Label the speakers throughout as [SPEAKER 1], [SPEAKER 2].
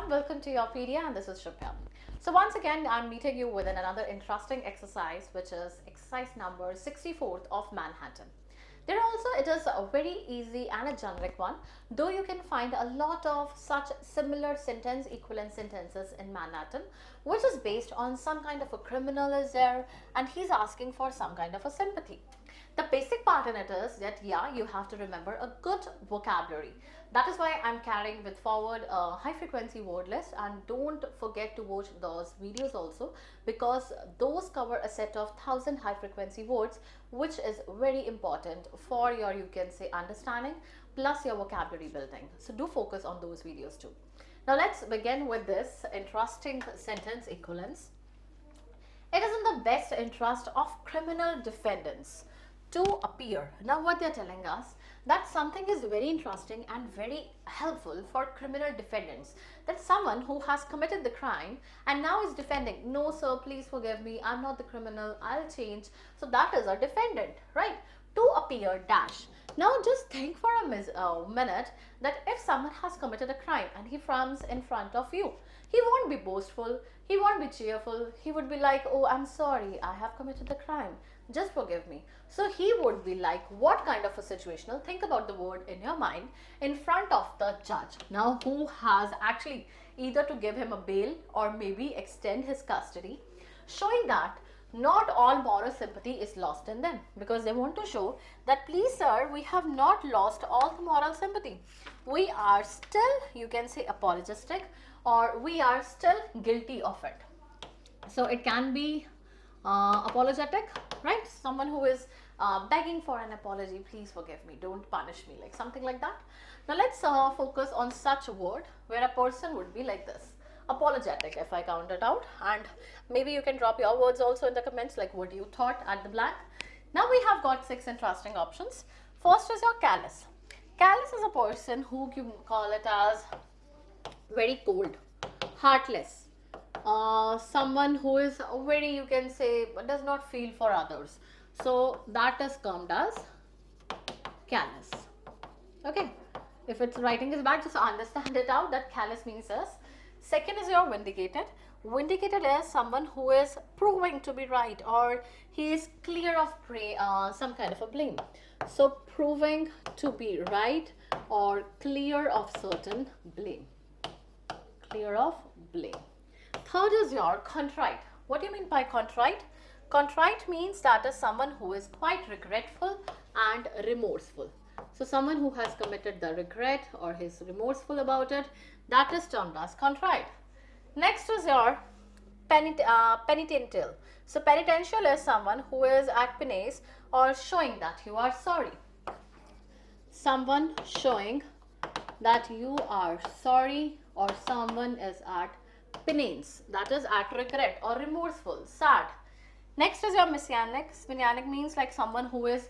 [SPEAKER 1] everyone, welcome to YourPedia and this is Shubhya. So once again I'm meeting you with another interesting exercise, which is exercise number 64th of Manhattan. There also it is a very easy and a generic one, though you can find a lot of such similar sentence equivalent sentences in Manhattan, which is based on some kind of a criminal is there and he's asking for some kind of a sympathy. The basic part in it is that you have to remember a good vocabulary. That is why I'm carrying with forward a high frequency word list, and don't forget to watch those videos also, because those cover a set of 1000 high frequency words, which is very important for your, you can say, understanding plus your vocabulary building. So do focus on those videos too. Now let's begin with this interesting sentence equivalence. It is in the best interest of criminal defendants to appear. Now what they're telling us, that something is very interesting and very helpful for criminal defendants, that someone who has committed the crime and now is defending, no sir, please forgive me, I'm not the criminal, I'll change. So that is a defendant, right? To appear dash. Now just think for a minute that if someone has committed a crime and he frowns in front of you, he won't be boastful, he won't be cheerful, he would be like, oh, I'm sorry, I have committed the crime, just forgive me. So he would be like, what kind of a situational? Think about the word in your mind, in front of the judge. Now who has actually either to give him a bail or maybe extend his custody, showing that not all moral sympathy is lost in them, because they want to show that, please sir, we have not lost all the moral sympathy. We are still, you can say, apologetic, or we are still guilty of it. So it can be apologetic, right? Someone who is begging for an apology, please forgive me, don't punish me, like something like that. Now let's focus on such a word where a person would be like this. Apologetic, if I count it out, and maybe you can drop your words also in the comments, like what you thought at the blank. Now we have got 6 interesting options. First is your callous. Callous is a person who you call it as very cold, heartless, someone who is very, you can say, does not feel for others. So that is termed as callous. Okay, if it's writing is bad, just understand it out that callous means this. Second is your vindicated. Vindicated is someone who is proving to be right, or he is clear of some kind of a blame. So proving to be right or clear of certain blame. Clear of blame. Third is your contrite. What do you mean by contrite? Contrite means that is someone who is quite regretful and remorseful. So someone who has committed the regret or is remorseful about it, that is termed as contrite. Next is your penitential. So penitential is someone who is at penance or showing that you are sorry. Someone showing that you are sorry, or someone is at penance, that is at regret or remorseful, sad. Next is your messianic. Messianic means like someone who is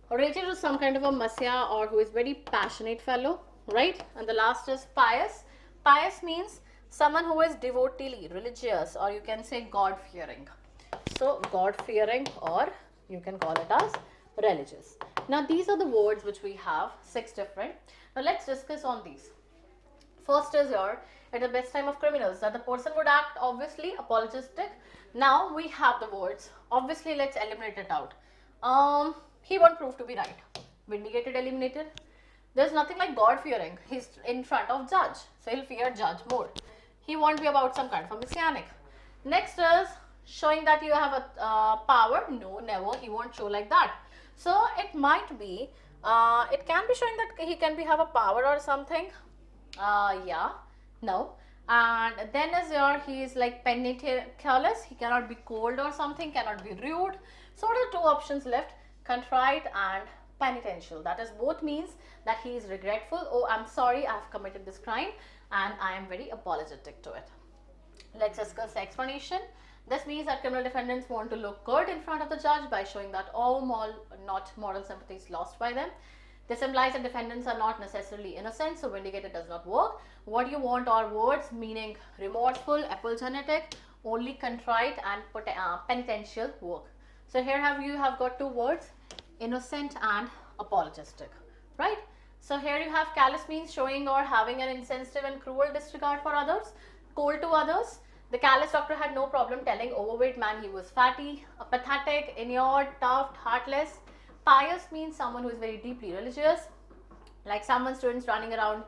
[SPEAKER 1] related to some kind of a messiah or who is very passionate fellow, right? And the last is pious. Pious means someone who is devotedly religious, or you can say God-fearing. So God-fearing, or you can call it as religious. Now these are the words which we have, 6 different. Now let's discuss on these. First is your, at the best time of criminals, that the person would act obviously apologetic. Now we have the words, obviously let's eliminate it out. He won't prove to be right. Vindicated, eliminated. There's nothing like God-fearing. He's in front of judge, so he'll fear judge more. He won't be about some kind of a messianic. Next is showing that you have a power. No, never. He won't show like that. So it might be, it can be showing that he can have a power or something. No. And then is your, he is like careless, he cannot be cold or something, cannot be rude. So what are 2 options left? Contrite and penitential. That is both means that he is regretful. Oh, I'm sorry, I have committed this crime and I am very apologetic to it. Let's discuss the explanation. This means that criminal defendants want to look good in front of the judge by showing that all moral sympathy is lost by them. This implies that defendants are not necessarily innocent, so vindicated does not work. What you want are words meaning remorseful, apologetic, only contrite and penitential work. So here you have got 2 words, innocent and apologetic, right? So here you have callous means showing or having an insensitive and cruel disregard for others, cold to others. The callous doctor had no problem telling overweight man he was fatty. Apathetic, inured, tough, heartless. Pious means someone who is very deeply religious, like someone students running around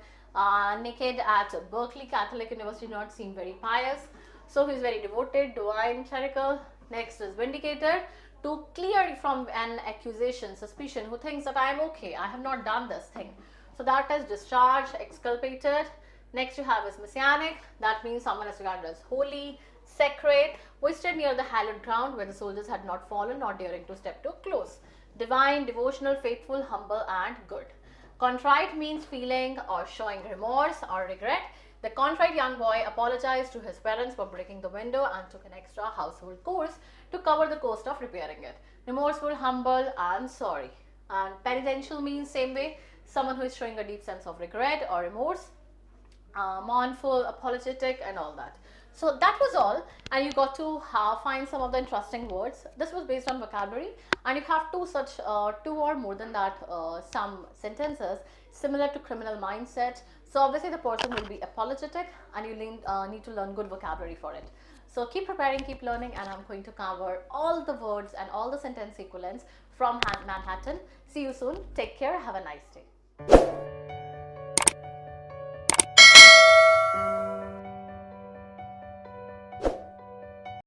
[SPEAKER 1] naked at Berkeley Catholic University do not seem very pious. So he is very devoted, divine, clerical. Next is vindicated, to clear from an accusation, suspicion, who thinks that I am okay, I have not done this thing. So that is discharged, exculpated. Next you have is messianic, that means someone is regarded as holy, sacred, who stood near the hallowed ground where the soldiers had not fallen, not daring to step too close. Divine, devotional, faithful, humble and good. Contrite means feeling or showing remorse or regret. The contrite young boy apologized to his parents for breaking the window and took an extra household chores to cover the cost of repairing it. Remorseful, humble and sorry. And penitential means same way, someone who is showing a deep sense of regret or remorse, mournful, apologetic and all that. So that was all, and you got to find some of the interesting words. This was based on vocabulary, and you have two or more than that some sentences similar to criminal mindset. So obviously the person will be apologetic, and you need to learn good vocabulary for it. So keep preparing, keep learning, and I'm going to cover all the words and all the sentence equivalents from Manhattan. See you soon. Take care. Have a nice day.